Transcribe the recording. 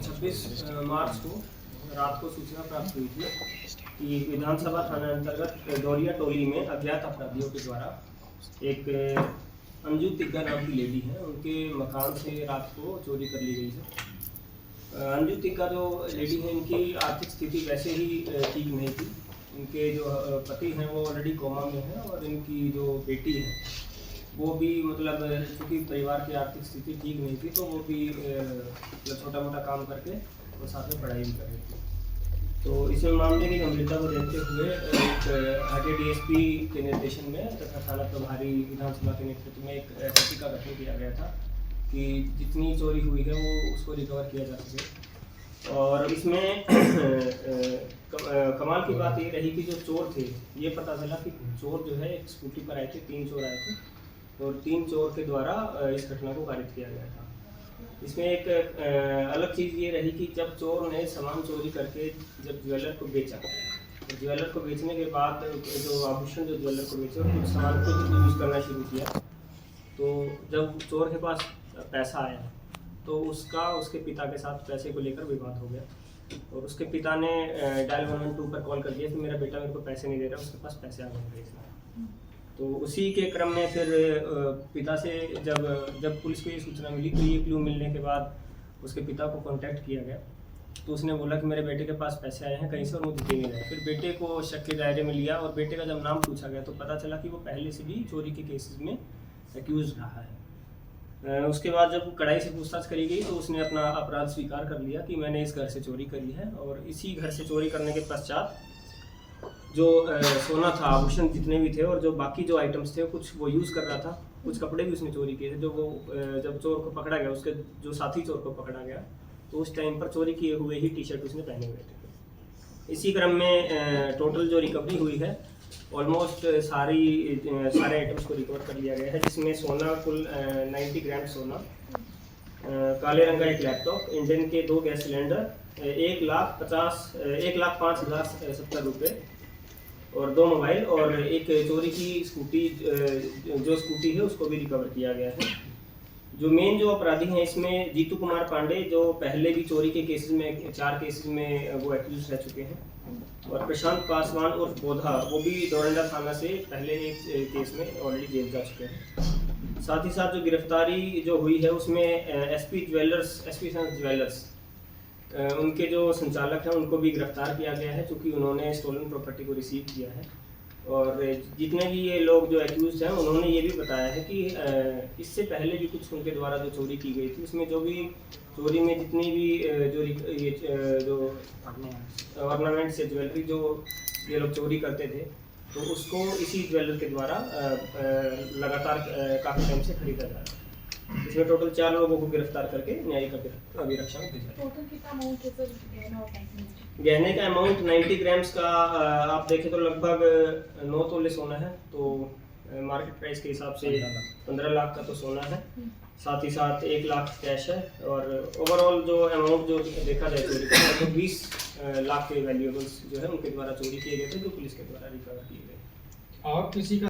26 मार्च को रात को सूचना प्राप्त हुई थी कि विधानसभा थाना अंतर्गत दौरिया टोली में अज्ञात अपराधियों के द्वारा एक अंजू तिग्गा नाम की लेडी है, उनके मकान से रात को चोरी कर ली गई है। अंजू तिग्गा जो लेडी है, इनकी आर्थिक स्थिति वैसे ही ठीक नहीं थी। इनके जो पति हैं वो ऑलरेडी कोमा में हैं और इनकी जो बेटी है वो भी मतलब चूँकि परिवार की आर्थिक स्थिति ठीक नहीं थी तो वो भी छोटा मोटा काम करके और साथ में पढ़ाई भी कर रही थी। तो इस मामले की गंभीरता को देखते हुए एक हटिया डीएसपी के निर्देशन में तथा थाना प्रभारी विधानसभा के नेतृत्व में एक एसएसटी का गठन किया गया था कि जितनी चोरी हुई है वो उसको रिकवर किया जा सके। और इसमें कमाल की बात ये रही कि जो चोर थे, ये पता चला कि चोर जो है एक स्कूटी पर आए थे, 3 चोर आए थे और 3 चोर के द्वारा इस घटना को कारित किया गया था। इसमें एक अलग चीज़ ये रही कि जब चोर ने सामान चोरी करके जब ज्वेलर को बेचा, तो ज्वेलर को बेचने के बाद जो आभूषण जो ज्वेलर को बेचे और कुछ सामान को यूज़ करना शुरू किया, तो जब चोर के पास पैसा आया तो उसके पिता के साथ पैसे को लेकर विवाद हो गया और उसके पिता ने डायल 112 पर कॉल कर दिया कि मेरा बेटा मेरे को पैसे नहीं दे रहा, उसके पास पैसे आ गए। तो उसी के क्रम में फिर पिता से जब पुलिस को ये सूचना मिली तो ये क्लू मिलने के बाद उसके पिता को कांटेक्ट किया गया। तो उसने बोला कि मेरे बेटे के पास पैसे आए हैं कहीं से और मुझे दे नहीं रहे। फिर बेटे को शक के दायरे में लिया और बेटे का जब नाम पूछा गया तो पता चला कि वो पहले से भी चोरी के केसेस में एक्यूज रहा है। उसके बाद जब कड़ाई से पूछताछ करी गई तो उसने अपना अपराध स्वीकार कर लिया कि मैंने इस घर से चोरी करी है। और इसी घर से चोरी करने के पश्चात जो सोना था, आभूषण जितने भी थे और जो बाकी जो आइटम्स थे कुछ वो यूज़ कर रहा था, कुछ कपड़े भी उसने चोरी किए थे। जो वो जब चोर को पकड़ा गया, उसके जो साथी चोर को पकड़ा गया तो उस टाइम पर चोरी किए हुए ही टी-शर्ट उसने पहने हुए थे। इसी क्रम में टोटल जो रिकवरी हुई है ऑलमोस्ट सारे आइटम्स को रिकवर कर लिया गया है, जिसमें सोना कुल 90 ग्राम सोना, काले रंग का एक लैपटॉप, इंडियन के 2 गैस सिलेंडर, 1,05,70 रुपये और 2 मोबाइल और एक चोरी की स्कूटी, जो स्कूटी है उसको भी रिकवर किया गया है। जो मेन जो अपराधी हैं इसमें जीतू कुमार पांडे, जो पहले भी चोरी के केसेस में 4 केसेस में वो एक्यूज रह चुके हैं, और प्रशांत पासवान और पौधा, वो भी डोरंडा थाना से पहले एक केस में ऑलरेडी जेल जा चुके हैं। साथ ही साथ जो गिरफ्तारी जो हुई है उसमें एसपी ज्वेलर्स उनके जो संचालक हैं उनको भी गिरफ्तार किया गया है, क्योंकि उन्होंने स्टोलन प्रॉपर्टी को रिसीव किया है। और जितने भी ये लोग जो एक्यूज हैं उन्होंने ये भी बताया है कि इससे पहले भी कुछ उनके द्वारा जो चोरी की गई थी उसमें जो भी चोरी में जितनी भी जो ऑर्नामेंट्स या ज्वेलरी जो ये लोग चोरी करते थे तो उसको इसी ज्वेलर के द्वारा लगातार काफ़ी टाइम से खरीदा जा रहा है। इसमें टोटल 4 लोगों को गिरफ्तार करके न्यायिक अभिरक्षा में भेजा। टोटल कितना अमाउंट है सर गहने का अमाउंट 90 ग्राम्स का आप देखें तो लगभग 9 तोले सोना है, तो मार्केट प्राइस के हिसाब से 15 लाख का तो सोना है। साथ ही साथ 1 लाख कैश है और ओवरऑल जो अमाउंट जो देखा जाए चोरी का लगभग 20 लाख के वैल्यूएबल्स जो है उनके द्वारा चोरी किए गए थे, जो पुलिस के द्वारा रिकवर किए गए। और किसी का